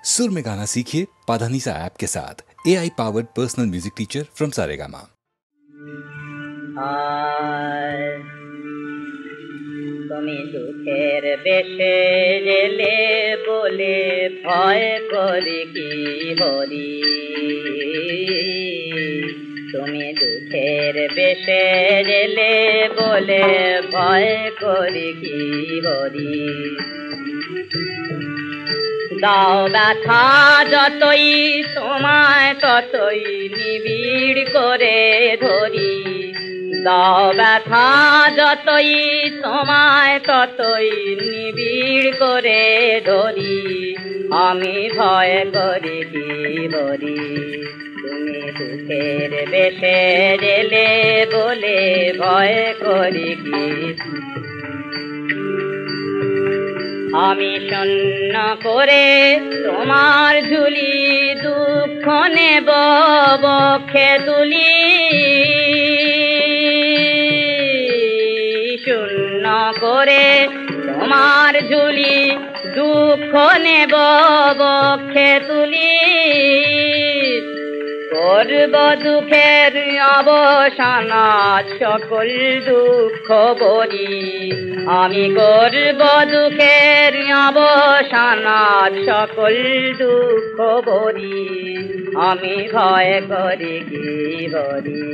सुर में गाना सीखिए पाधानीसा ऐप के साथ। AI powered personal music teacher from Saregama. তুমি দুঃখের বেশে গেলে বলে ভয় করি কি হরি, তুমি দুঃখের বেশে গেলে বলে ভয় করি কি হরি। দাও ব্যথা যতই তোমায় ততই নিবিড় করে ধরি, দাও ব্যথা যতই তোমায় ততই নিবিড় করে ধরি। আমি ভয় করি কি বলি, তুমি দুঃখের বেশে গেলে বলে ভয় করি কি। আমি শূন্য করে তোমার ঝুলি দুঃখ নেব বক্ষে তুলি, শূন্য করে তোমার ঝুলি দুঃখ নেব বক্ষে তুলি। করব দুঃখের অবসান সকল দুঃখ বরি, আমি করব দুঃখের অবসান সকল দুঃখ বরি। আমি ভয় করি কি বলি,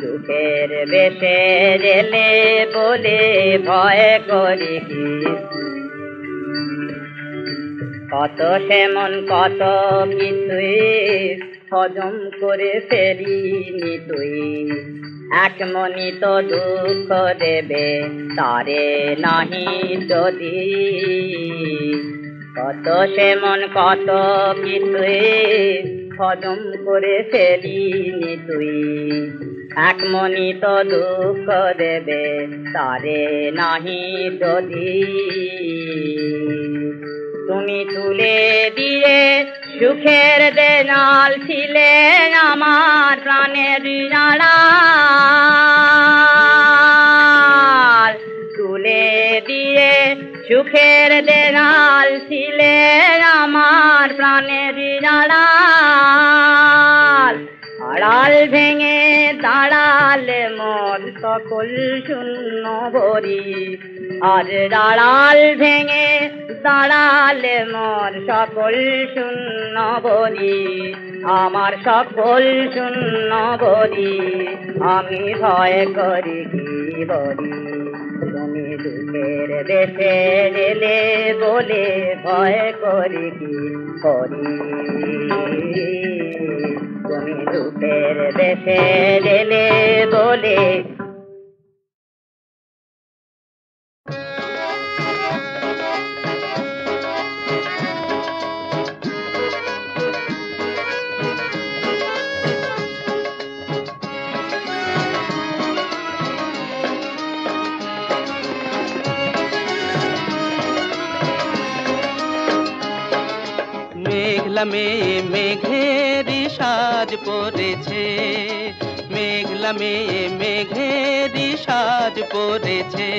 দুঃখের বেশে গেলে বলে ভয় করি কি। কত সেমন কত কিছুই হজম করে ফেলিনি তুই, এক মনি তো দুঃখ দেবে তারে নাহি যদি। কত সেমন কত কিছুই হজম করে ফেলিনি তুই, এক মনি তো দুঃখ দেবে তারে নাহি যদি। তুমি তুলে দিয়ে সুখের দেনাল ছিলে আমার প্রাণের আড়াল, তুলে দিয়ে সুখের দেনাল ছিলে আমার প্রাণের আড়াল। আড়াল ভেঙে দাঁড়ালে মন সকল শূন্য ভরি, আর আড়াল ভেঙে দাঁড়ালে মন সকল শূন্য ভরি। আমার সকল শূন্য ভরি, আমি ভয় করি কি বলি, তুমি দুঃখের বেশে গেলে বলে ভয় করি কি করি। তুমি দুঃখের বেশে গেলে বলে। মেঘলা মেয়ে মেঘেরি সাজ পড়েছে, মেঘলা মেয়ে মেঘেরি সাজ পড়েছে।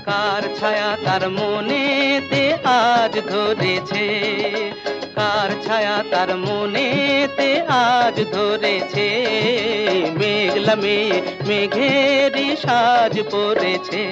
কার ছায়া তার মনেতে আজ ধরেছে, কার ছায়া তার মনেতে আজ ধরেছে। মেঘলা মেয়ে মেঘেরি সাজ পড়েছে।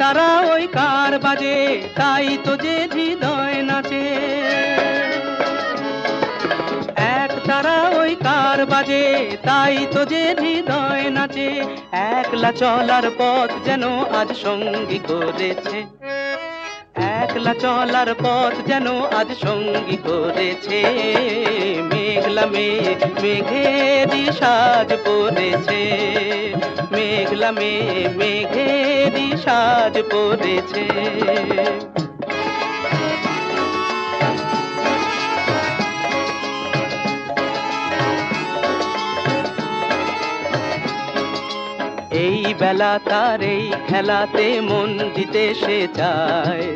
তারা ওই কার বাজে তাই তো যে হৃদয় নাচে, এক তারা ওই কার বাজে তাই তো যে হৃদয় নাচে। একলা চলার পথ যেন আজ সঙ্গী করেছে, একলা চলার পথ যেন আজ সঙ্গী করেছে। মেঘলা মেয়ে মেঘেরি সাজ পড়েছে, মেঘলা মেয়ে মেঘেরি সাজ পড়েছে। এই বেলা তার এই খেলাতে মন দিতে সে চায়,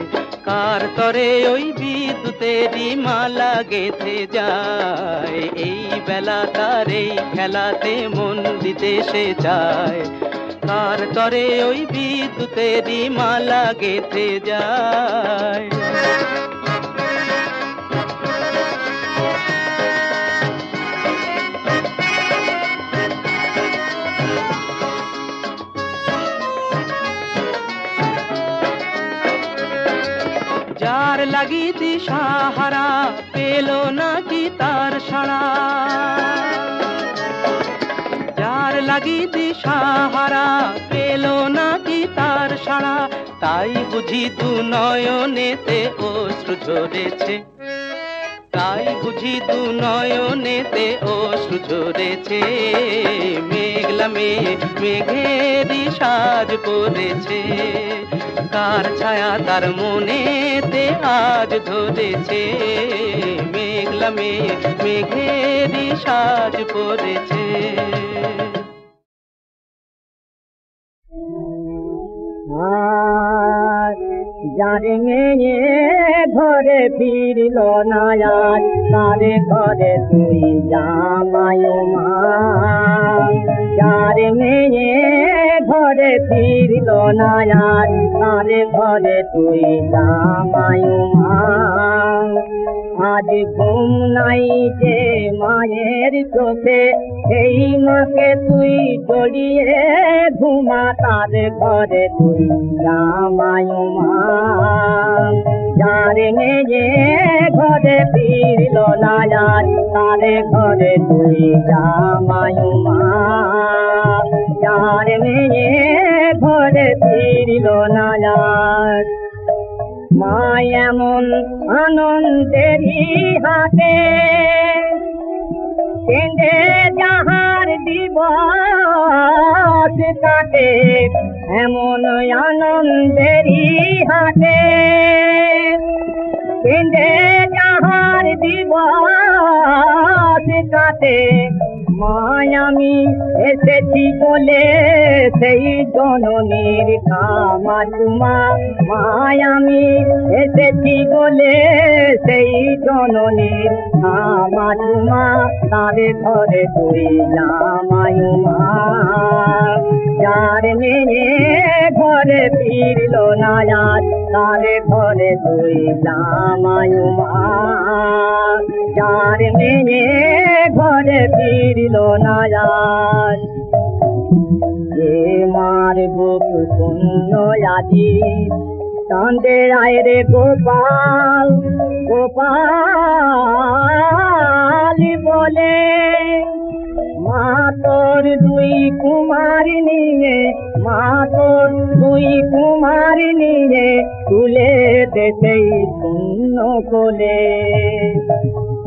কার তরে ওই বিদ্যুতেরই মালা গেঁথে যায়। এই বেলা তার এই খেলাতে মন দিতে সে চায়, কার তরে ওই বিদ্যুতেরই মালা গেঁথে যায়। যার লাগি দিশাহারা পেল নাকি তার সাড়া, যার লাগি দিশাহারা পেল নাকি তার সাড়া, তাই বুঝি দু নয়নেতে অশ্রু ঝরেছে, তাই বুঝি দু নয়নেতে অশ্রু ঝরেছে। মেঘলা মেঘেরই সাজ পড়েছে, কার ছায়া তার মনেতে আজ ধরেছে। মেঘলা মেঘেরই সাজ পড়েছে। যারে মেয়ে ঘরে ফিরল না আজ, তারে ঘরে তুই জামাই মা। যারে মেয়ে ঘরে ফিরল না আজ, তারে ঘরে তুই জামাই মা। আজ ঘুম নাই যে মায়ের চোখে, এই মাকে তুই জড়িয়ে ঘুমা, তার ঘরে তুই জামাই মা। যারে মেয়ে ঘরে ফিরল না আজ, তার ঘরে তুই জামাই মা। যারে মেয়ে ঘরে ফিরল না আজ, মা এমন আনন্দেরই হাতে কেঁদে যাহার দিবস কাটে, এমন আনন্দেরই হাতে কেঁদে যাহার দিবস কাটে। মায় আমি এসেছি বলে সেই জননীর ক্ষমা চুমা, মায় আমি এসেছি বলে সেই জননীর ক্ষমা চুমা, তার ঘরে তুই জামাই মা। যার মেয়ে ঘরে ফিরল না আজ, তার ঘরে তুই জামাই মা। যার মেয়ে ঘরে ফিরল না আজ, যে মার বুক শূন্য আজি, কান্দে আয় রে গোপাল গোপাল বলে। মা তোর দুই কুমার নিয়ে, মা তোর দুই কুমার নিয়ে তুলে দে সেই শূন্য কোলে।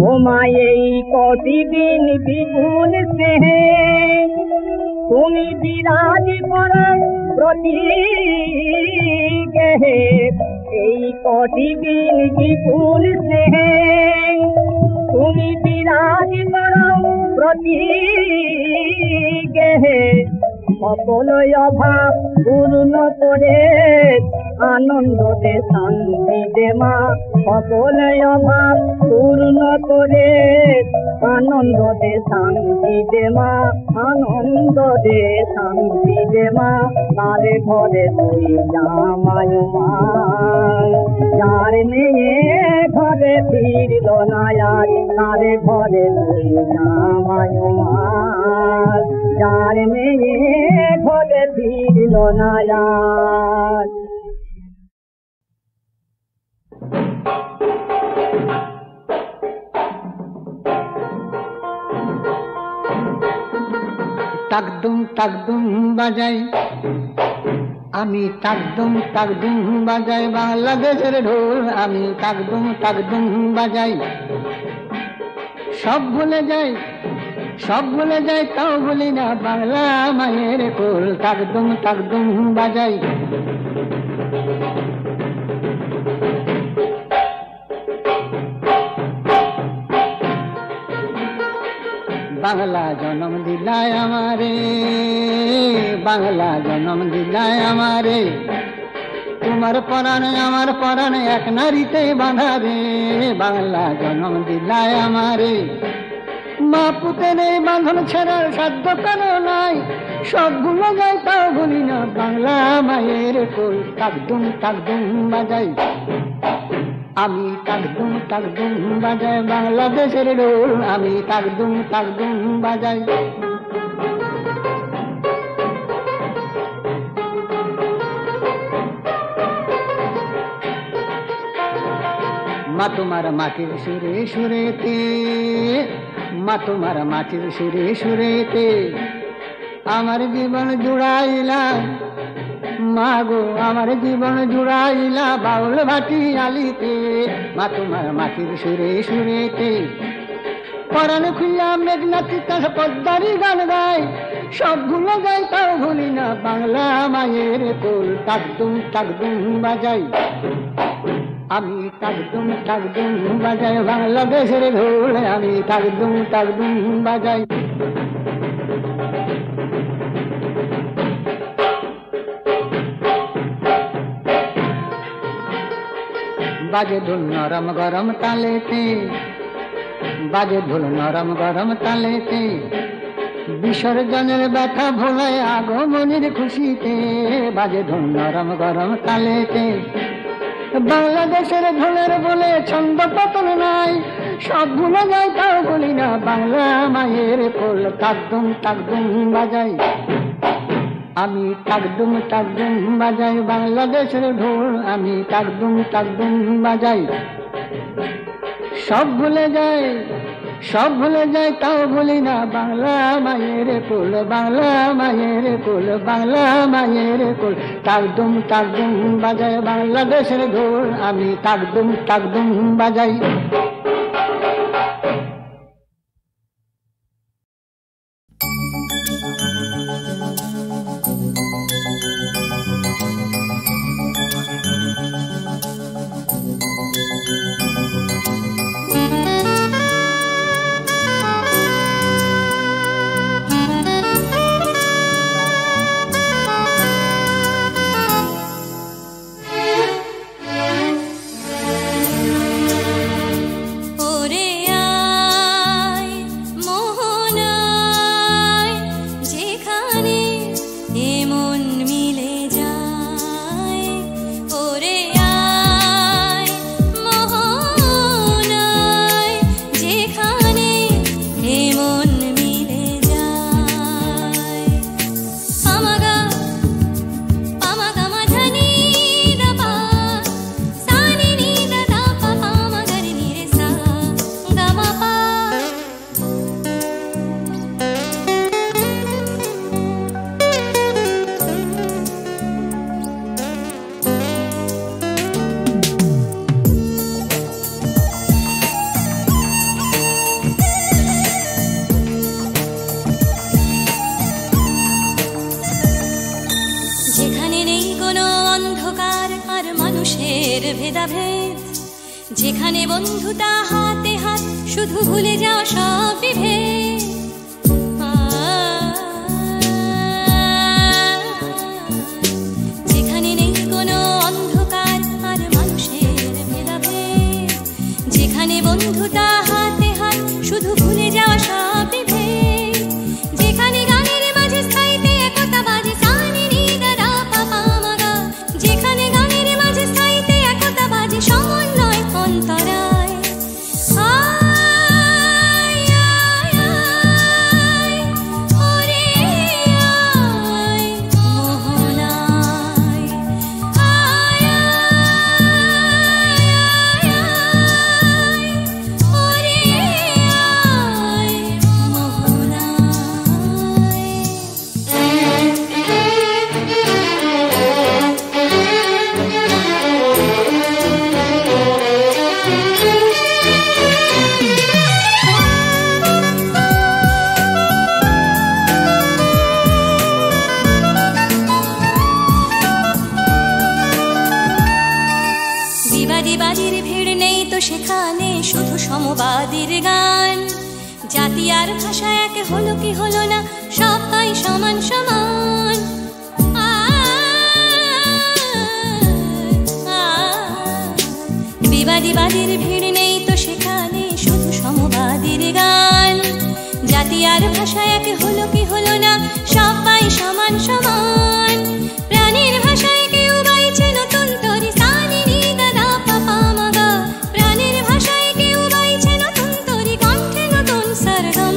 ও মা এই কটি দিন বিপুল স্নেহে তুমি বিরাজ করো প্রতি গেহে, এই কটি দিন বিপুল স্নেহে তুমি বিরাজ করো প্রতি গেহে। সকল অভাব পূর্ণ করে আনন্দ দে শান্তি দে মা, সকল অভাব পূর্ণ করে আনন্দ দে শান্তি দে মা, আনন্দ দে শান্তি দে মা। তার ঘরে তুই জামাই মা। যার মেয়ে ঘরে ফিরল না আজ, তার ঘরে তুই জামাই মা। যার মেয়ে ঘরে ফিরল না আজ। তাকদুম তাকদুম বাজাই আমি, তাকদুম তাকদুম বাজাই বাংলাদেশের ঢোল আমি, তাকদুম তাকদুম বাজাই। সব ভুলে যাই সব ভুলে যাই, তাও ভুলি না বাংলা মায়ের কোল। তাকদুম তাকদুম বাজাই। বাংলা জনম দিলায় আমারে, বাংলা জনম দিলায় আমারে, তোমার পরাণে আমার পরাণে এক নারীতে বাঁধা রে, বাংলা জনম দিলায় আমারে। মা পুতের এই বাঁধন ছেড়ার সাধ্য কেন নাই, সব ভুলে যাই তাও ভুলি না বাংলা মায়ের কোল। তাকদুম তাকদুম বাজাই আমি, তাকদুম তাকদুম বাজাই বাংলাদেশের ঢোল, আমি তাকদুম তাকদুম বাজাই। মা তোমার মাটির সুরে সুরেতে, মা তোমার মাটির সুরে সুরেতে আমার জীবন জুড়াইলা, মা গো আমার জীবন জুড়াইলা বাউল ভাটি আলিতে। মা তোমার মাটির সুরে সুরেতে পরাণ খুইলা মেঘনা তিতাস পদ্মারি গান গায়, সব ভুলে যাই তাও ভুলি না বাংলা মায়ের কোল। তাকদুম তাকদুম বাজাই আমি, তাকদুম তাকদুম বাজাই বাংলাদেশের ঢোল, আমি তাকদুম তাকদুম বাজাই। বাজে ঢোল নরম গরম তালেতে, বাজে ঢোল নরম গরম তালেতে, বিসর্জনের ব্যথা ভোলায় আগমনের খুশিতে। বাজে ঢোল নরম গরম তালেতে, বাংলাদেশের ঢোলের বলে ছন্দ পতন নাই, সব ভুলে যাই তাও বলি না বাংলা মায়ের কোল। তাকদুম তাকদুম বাজাই আমি, তাকদুম তাকদুম বাজাই বাংলাদেশের ঢোল, আমি তাকদুম তাকদুম বাজাই। সব ভুলে যাই, সব ভুলে যাই তাও ভুলি না বাংলা মায়ের কোল, বাংলা মায়ের কোল, বাংলা মায়ের কোল। তাকদুম তাকদুম বাজাই বাংলাদেশের ঢোল, আমি তাকদুম তাকদুম বাজাই। ভেদাভেদ, যেখানে বন্ধুতা হাতে হাত, শুধু ভুলে যাওয়া সব বিভেদ। যেখানে নেই কোনো অন্ধকার আর মানুষের ভেদাভেদ, যেখানে বন্ধুতা হাতে হাত, শুধু ভুলে যাওয়া সব বিভেদ। যেখানে গানের মাঝে স্থায়ীতে একতা বাজে সানি নি দা রা পা পা মা গা, যেখানে গানের মাঝে স্থায়ীতে একতা বাজে সমন্বয় অন্তরায়। আয় আয় আয় ওরে আয় মোহনায়, আয় আয় আয় ওরে আয় মোহনায়। বিবাদী বাদীর ভিড় নেই তো সেখানে, শুধু সমবাদীর গান। জাতি আর ভাষা এক হলো কি হলো না, সবাই সমান সমান। বিবাদীবাদীর ভিড় নেই তো সেখানে, শুধু সমবাদীর গান। জাতি আর ভাষা এক হলো কি হলো না, সবাই সমান সমান। প্রাণীর ভাষায় কেউ গাইছে নতুন তরি, সানি নি দাদা পাপা মাগা। প্রাণীর ভাষায় কেউ গাইছে নতুন তরি, কণ্ঠে নতুন সরগম।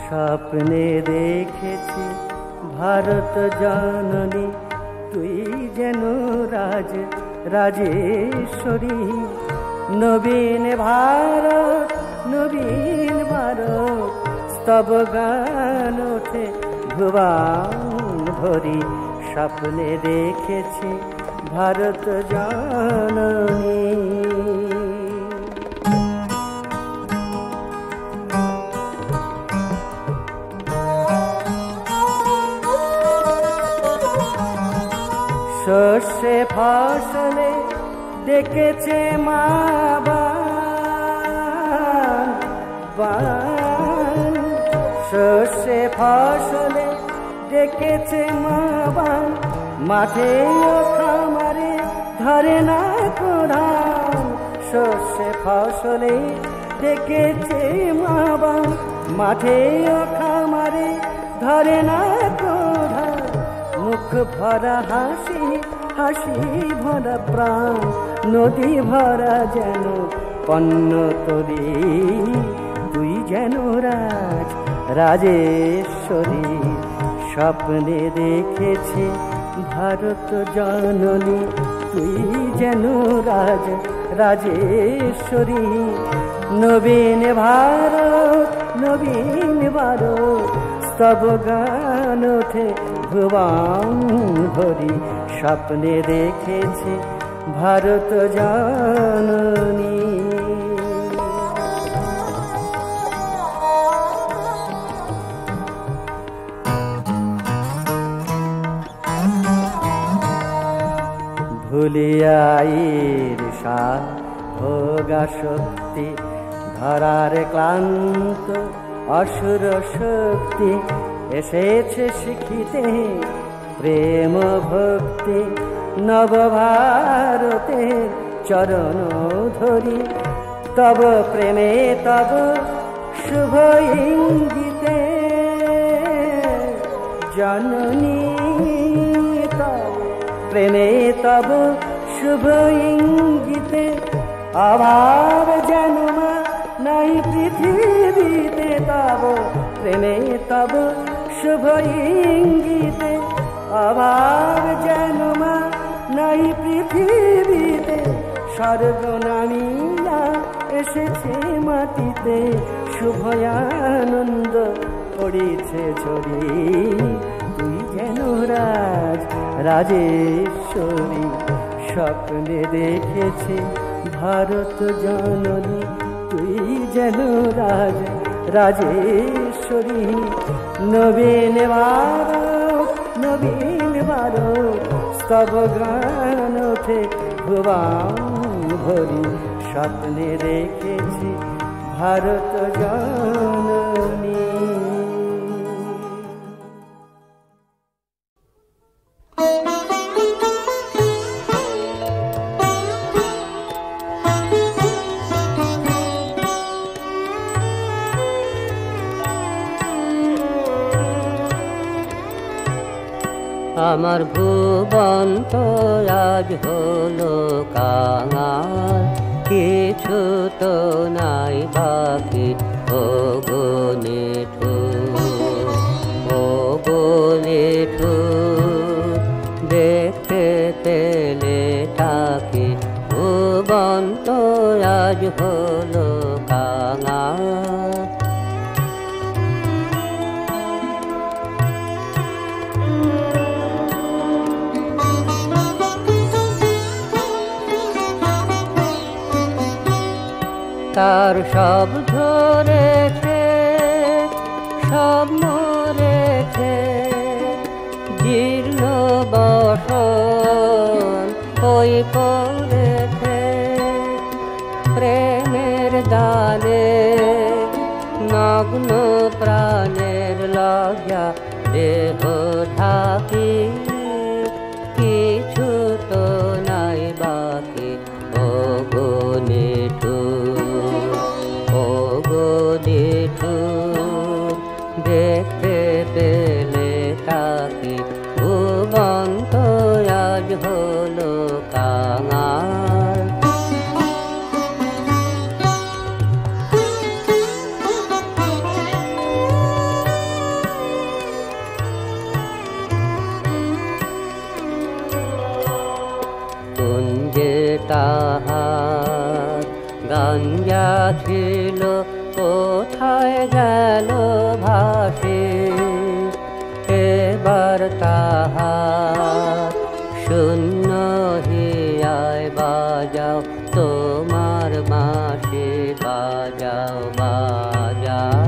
স্বপ্নে দেখেছি ভারত জননী, তুই যেন রাজ রাজেশ্বরী। নবীন ভারত নবীন ভারত, স্তব গান ওঠে ভুবন ভরি। স্বপ্নে দেখেছি ভারত জননী। শস্যে ফসলে ডেকেছে মা বান, শস্যে ফসলে ডেকেছে মা বান। মাঠে ও খামারে ধরে না কোধান, শস্যে ফসলে ডেকেছে মা বান। মাঠে ও খামারে ধরে না কোধান। মুখ ভরা হাসি হাসি ভরা প্রাণ, নদী ভরা যেন পণ্য তরি। তুই যেন রাজ রাজেশ্বরী। স্বপ্নে দেখেছি ভারত জননী, তুই যেন রাজ রাজেশ্বরী। নবীন ভারত নবীন ভারত, স্তব গান ওঠে ভুবন ভরি। স্বপ্নে দেখেছি ভারত জননী। ভুলিয়া ঈর্ষা ভোগা শক্তি, ধরার ক্লান্ত অসুর শক্তি। এসেছে শিখিতে প্রেম ভক্তি, নবভারতের চরণ ধরি। তব প্রেমে তব শুভ ইঙ্গিতে, জননী তব প্রেমে তব শুভ ইঙ্গিতে। অভাব যেন মা নাই পৃথিবীতে, তব প্রেমে তব শুভ ইঙ্গিতে। অভাব যেন মা নাই পৃথিবীতে। স্বর্গ নামিয়া এসেছে মাটিতে, শুভ আনন্দ পড়েছে ঝরি। তুই যেন রাজ রাজেশ্বরী। স্বপ্নে দেখেছি ভারত জননী, তুই যেন রাজ রাজেশ্বরী। নবীন ভারত নবীন ভারত, স্তব গান ওঠে ভুবন ভরি। স্বপ্নে দেখেছি ভারত জননী। আমার ভুবন তো আজ হলো কাঙাল, কিছু তো নাই বাকি ও গো নিঠুর, ও গো নিঠুর। দেখতে পেলে তাকে ভুবন তো আজ হলো কাঙাল। তার সব ধরেছে, সব মরেছে, জীর্ণ বসন ওই পড়েছে। প্রেমের দানে নগ্ন প্রাণের লজ্জা দেহ ঢাকি, কিছু তো নাই বাকি ও গো নিঠুর, ও গো নিঠুর। দেখতে পেলে তাকে ভুবন তো আজ হলো কাঙাল। কুঞ্জে তাহার গাঞ্জা ছিল, কোথায় গেল ভাসে। এবার তাহার শূন্য হিয়ায় বাজাও তোমার মাসে, বাজাও বাজাও।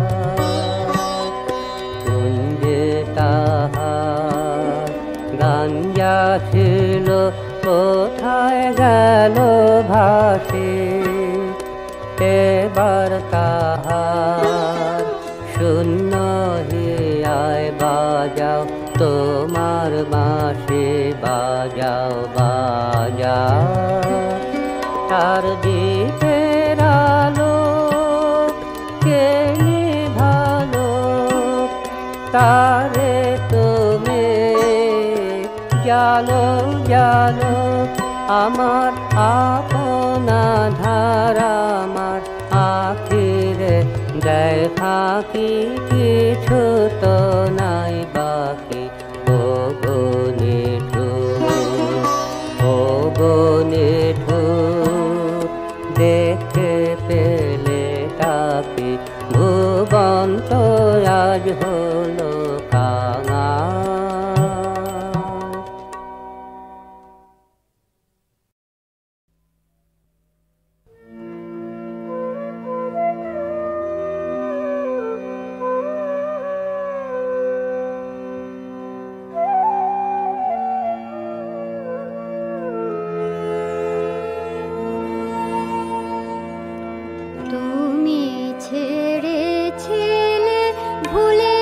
কুঞ্জে তাহার গাঞ্জা ছিল, কোথায় গেল ভাসে। এবার তাহার শূন্য হিয়ায় বাজাও তোমার মাসে, বাজাও বাজাও। তার দীপের আলো কে নিভালো, তারে তুমি জালো জালো। আমার আপনা ধারা আমার আখিরে দেয় ফাঁকি, কিছু তো নাই বাকি ও গো নিঠুর, ও গো নিঠুর। দেখতে পেলে তাকে ভুবন তো আজ হলো কাঙাল। তুমি ছেড়েছিলে ভুলে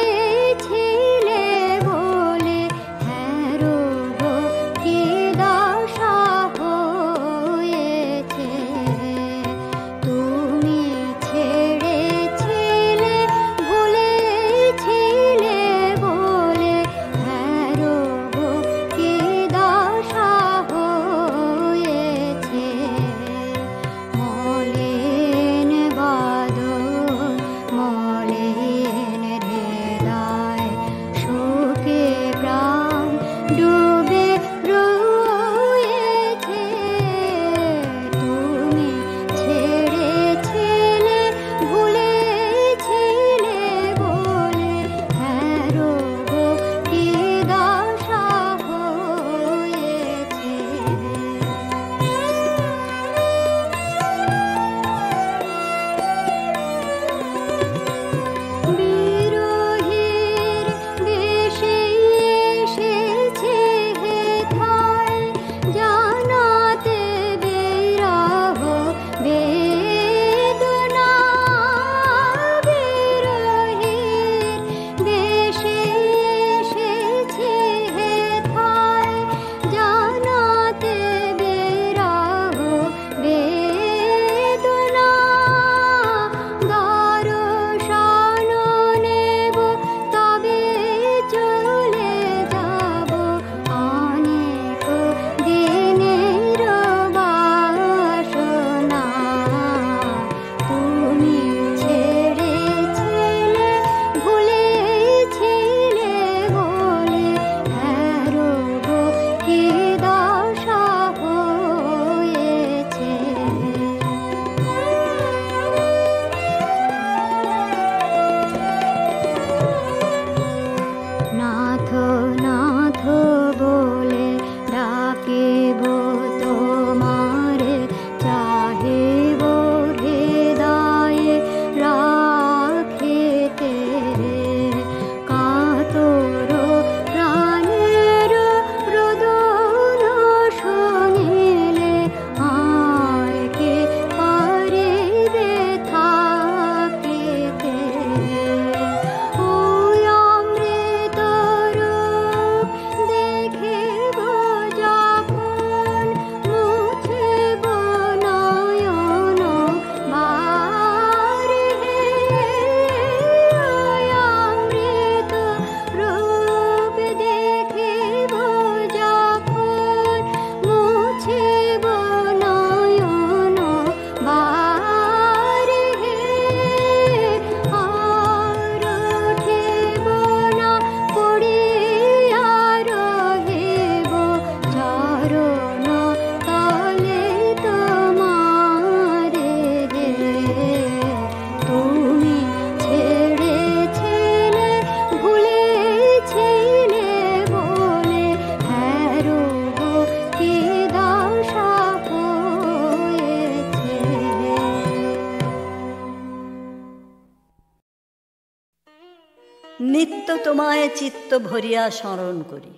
নিত্য তোমায় চিত্ত ভরিয়া স্মরণ করি,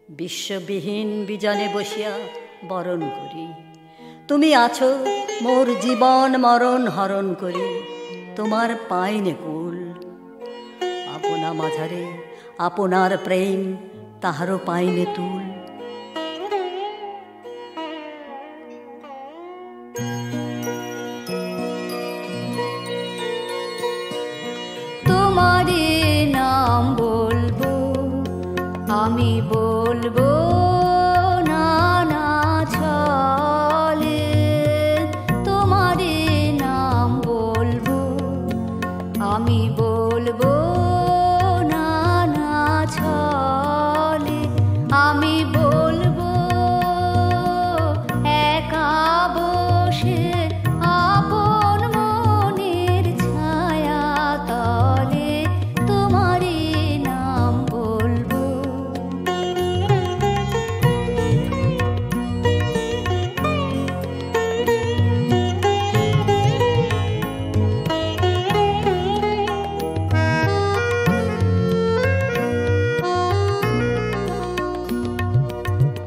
বিশ্ববিহীন বিজনে বসিয়া বরণ করি। তুমি আছো মোর জীবন মরণ হরণ করি, তোমার পাইনে কুল। আপনা মাঝারে আপনার প্রেম, তাহারও পাইনে তুল। তোমারে নাম বলবো, আমি বলবো না না ছলে। তোমারে নাম বলবো, আমি বলবো না না ছলে। আমি বলবো একা বসে আপন মনের ছায়া তলে, তোমারে নাম বলবো।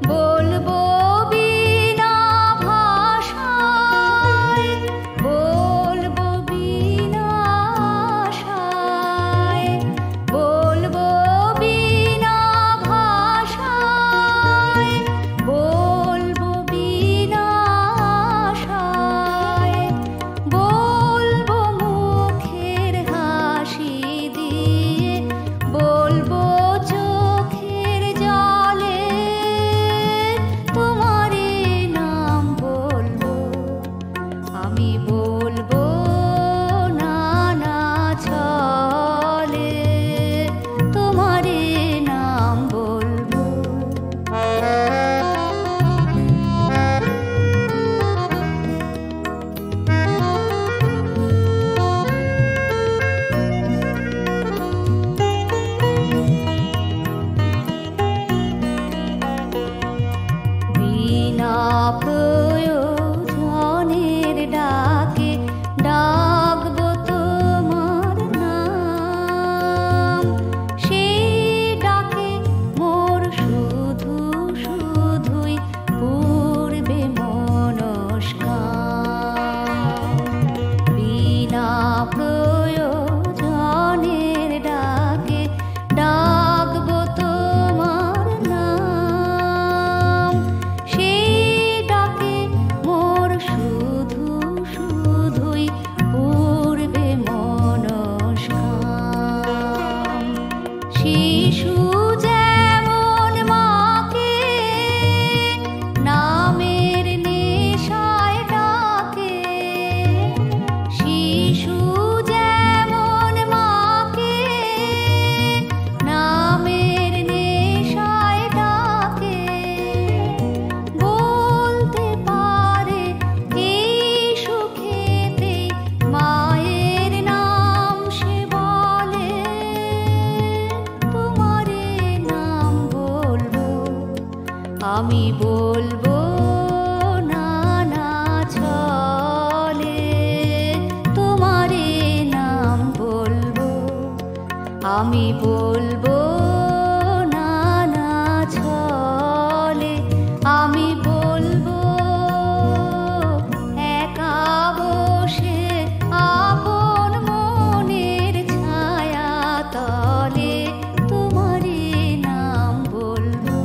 বলবো বিনা ভাষায়, বলবো বিনা আশায়। বলবো বিনা ভাষায়, বলবো বিনা আশায়। বলবো মুখের হাসি দিয়ে, বলবো চোখের জলে, তোমারে নাম বলবো। আমি বলবো না না ছলে, তোমারে নাম বলবো। বিনা প্রয়োজনের ডাকে ডাকবো তোমার নাম। সেই ডাকে মোর শুধু শুধুই পূর্বে মনস্কাম। বিনা প্রয়োজনের ডাকে ডাকবো তোমার নাম। সেই ডাকে মোর শুধু শুধুই পূর্বে মনস্কাম। শিশু যেমন মাকে নামের নেশায় ডাকে, শিশু যেমন মাকে নামের নেশায় ডাকে। বলতে পারে এই সুখেতে মায়ের নাম সে বলে, তোমারে নাম বলবো। আমি বলবো না না ছলে, তোমারে নাম বলবো। আমি বলবো না না ছলে, আমি বলবো একা বসে আপন মনের ছায়া তলে, তোমারে নাম বলবো।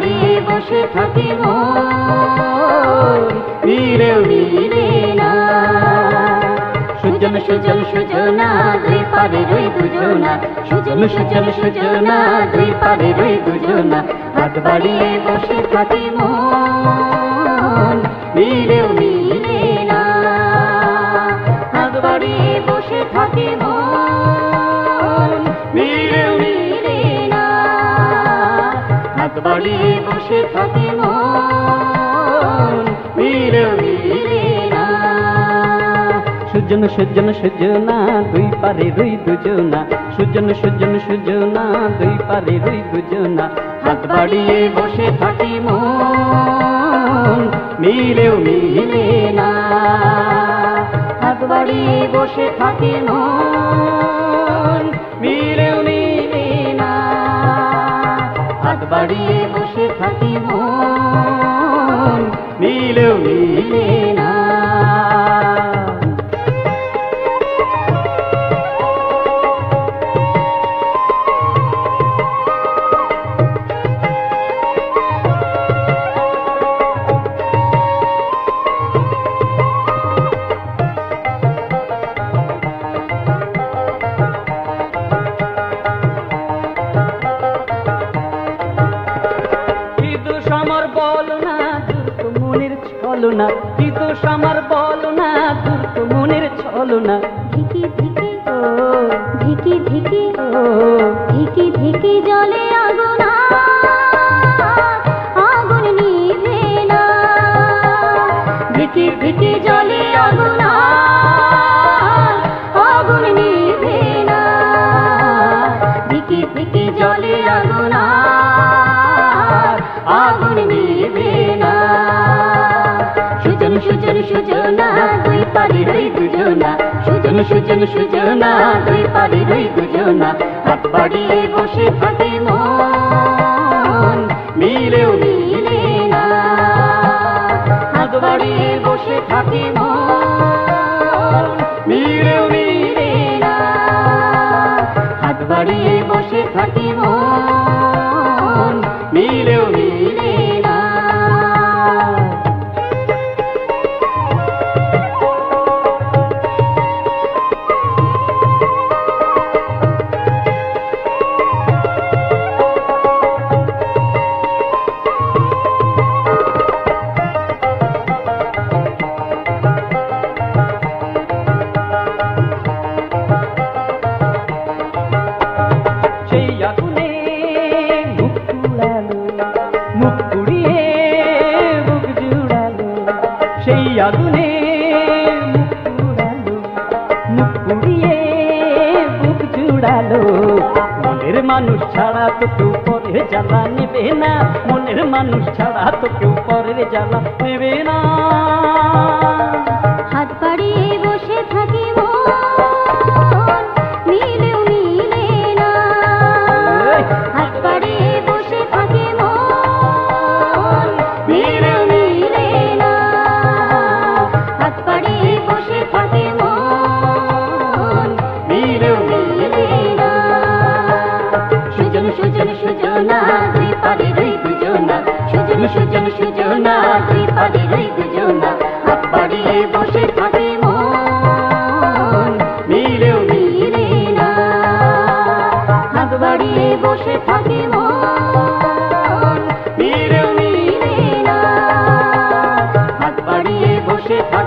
বাড়িয়ে বসে থাকি মন মিলেও মিলে না। সুজন সুজন সুজনা দুই পারে রই দুজনা, সুজন সুজন সুজনা দুই পারে রই দুজনা, হাত বাড়িয়ে বসে থাকি মন মিলেও মিলে না। হাত বাড়িয়ে বসে থাকি মন মিলেও মিলে না। হাত বাড়িয়ে বসে থাকি মন মিলেও মিলে না। সুজন সুজন সুজনা দুই পারে রই দুজনা, সুজন সুজন সুজনা দুই পারে রই দুজনা, হাত বাড়িয়ে বসে থাকি মন মিলেও মিলে না। হাত বাড়িয়ে বসে থাকি মন মিলেও মিলে না। হাত বাড়িয়ে বসে থাকি মন মিলেও মিলে না। না কি দোষ আমার বলো না, দূর তো মনের ছলো না। ধিকি ধিকি ও ধিকি ধিকি ও ধিকি ধিকি জলে আগুন, আগুন নিভে না। ধিকি ধিকি জলে আগুন, আগুন নিভে না। ধিকি ধিকি জলে আগুন, আগুন নিভে না। সুজন সুজন সুজনা দুই পারে রই দুজনা, সুজন সুজন সুজনা দুই পারে রই দুজনা, হাত বাড়িয়ে বসে থাকি মন মিলেও মিলে না। হাত বাড়িয়ে বসে থাকি মন মিলেও মিলে না। হাত বাড়িয়ে বসে থাকি মন মিলেও মিলে না। আগুনে মুখ পুড়িয়ে বুক জুড়ালো। মনের মানুষ ছাড়া তো কেউ পরের জ্বালা নেবে না, মনের মানুষ ছাড়া তো কেউ পরের জ্বালা নেবে না। হাত বাড়িয়ে বসে থাকি মন মিলেও মিলে না। হাত বাড়িয়ে বসে থাকি মন মিলেও মিলে না। হাত বাড়িয়ে বসে থাকি মন মিলেও মিলে না। সুজন সুজন সুজনা দুই পারে রই দুজনা, সুজন সুজন সুজনা দুই পারে রই দুজনা, হাত বাড়িয়ে বসে থাকি মন মিলেও মিলে না। হাত বাড়িয়ে বসে থাকি মন মিলেও মিলে না। হাত বাড়িয়ে বসে থাকি